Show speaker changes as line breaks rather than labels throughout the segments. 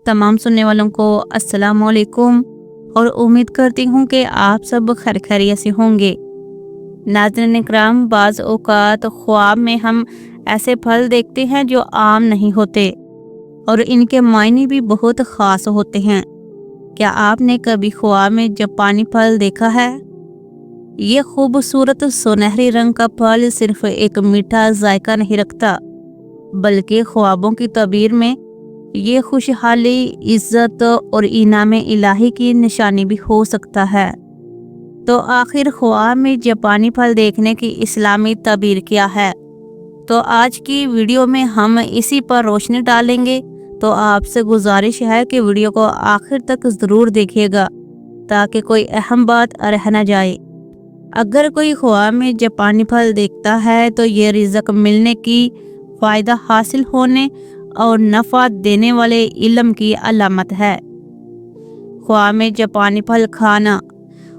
तमाम सुनने वालों को अस्सलाम वालेकुम और उम्मीद करती हूँ कि आप सब खैर खैरियत से होंगे। नाज़रीन इकराम, बाज़ औक़ात ख्वाब में हम ऐसे फल देखते हैं जो आम नहीं होते और इनके मायने भी बहुत ख़ास होते हैं। क्या आपने कभी ख्वाब में जापानी फल देखा है? ये खूबसूरत सुनहरे रंग का फल सिर्फ एक मीठा जायका नहीं रखता, बल्कि ख्वाबों की तबीर में ये खुशहाली, इज्जत और इनाम इलाही की निशानी भी हो सकता है। तो आखिर ख्वाब में जापानी फल देखने की इस्लामी तबीर क्या है? तो आज की वीडियो में हम इसी पर रोशनी डालेंगे। तो आपसे गुजारिश है कि वीडियो को आखिर तक ज़रूर देखिएगा ताकि कोई अहम बात रह न जाए। अगर कोई ख्वाब में जापानी फल देखता है तो ये रिज़्क मिलने की, फ़ायदा हासिल होने और नफ़ा देने वाले इल्म की अलामत है। ख्वाब में जापानी फल खाना।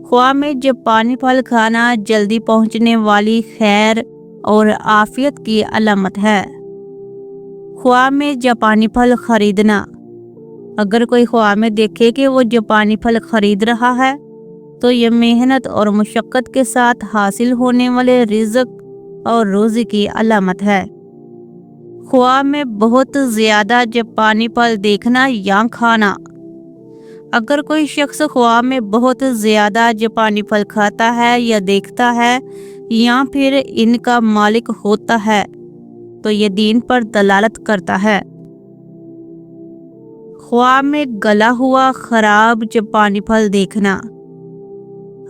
ख्वाब में जापानी फल खाना जल्दी पहुंचने वाली खैर और आफियत की अलामत है। ख्वाब में जापानी फल खरीदना। अगर कोई ख्वाब में देखे कि वो जापानी फल खरीद रहा है तो ये मेहनत और मुशक्क़त के साथ हासिल होने वाले रिज़्क और रोज़ी की अलामत है। ख्वाब में बहुत ज़्यादा जापानी फल देखना या खाना। अगर कोई शख्स ख्वाब में बहुत ज़्यादा जापानी फल खाता है या देखता है या फिर इनका मालिक होता है तो ये दीन पर दलालत करता है। ख्वाब में गला हुआ ख़राब जापानी फल देखना।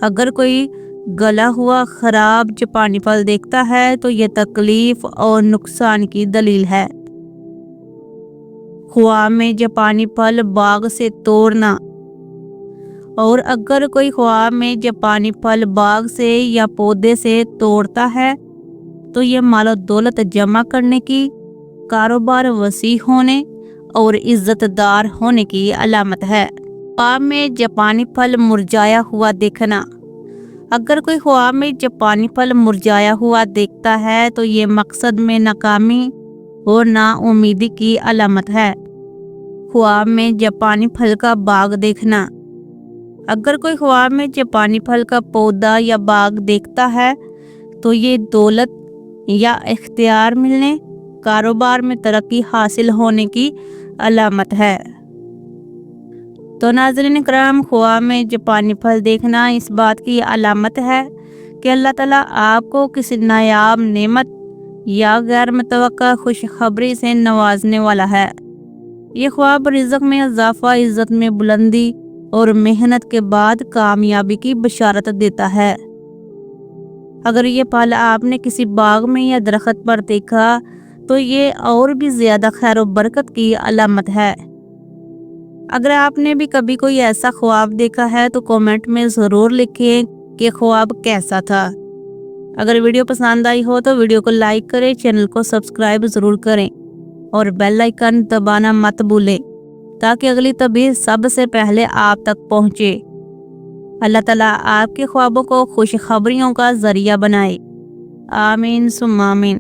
अगर कोई गला हुआ ख़राब जापानी फल देखता है तो ये तकलीफ और नुकसान की दलील है। ख्वाब में जापानी फल बाग से तोड़ना। और अगर कोई ख्वाब में जापानी फल बाग से या पौधे से तोड़ता है तो ये मालो दौलत जमा करने की, कारोबार वसी होने और इज्जतदार होने की अलामत है। ख्वाब में जापानी फल मुरझाया हुआ देखना। अगर कोई ख्वाब में जापानी फल मुरझाया हुआ देखता है तो ये मकसद में नाकामी और नाउमीदी की अलामत है। ख्वाब में जापानी फल का बाग देखना। अगर कोई ख्वाब में जापानी फल का पौधा या बाग देखता है तो ये दौलत या इख्तियार मिलने, कारोबार में तरक्की हासिल होने की अलामत है। तो नाज़रीन इकराम, ख्वाब में जापानी फल देखना इस बात की अलामत है कि अल्लाह ताला आपको किसी नायाब नेमत या गैर मुतवक्का खुशखबरी से नवाजने वाला है। ये ख्वाब रिज़्क में इजाफा, इज़्ज़त में बुलंदी और मेहनत के बाद कामयाबी की बशारत देता है। अगर ये फल आपने किसी बाग में या दरख्त पर देखा तो ये और भी ज़्यादा खैर और बरकत की अलामत है। अगर आपने भी कभी कोई ऐसा ख्वाब देखा है तो कमेंट में ज़रूर लिखें कि ख्वाब कैसा था। अगर वीडियो पसंद आई हो तो वीडियो को लाइक करें, चैनल को सब्सक्राइब ज़रूर करें और बेल आइकन दबाना मत भूलें ताकि अगली तबीर सबसे पहले आप तक पहुँचे। अल्लाह ताला आपके ख्वाबों को खुशखबरियों का ज़रिया बनाए। आमीन सुम्मा आमीन।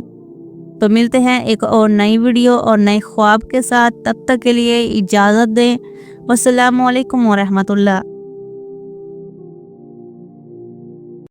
तो मिलते हैं एक और नई वीडियो और नए ख्वाब के साथ। तब तक के लिए इजाज़त दें। वस्सलामु अलैकुम व रहमतुल्लाह।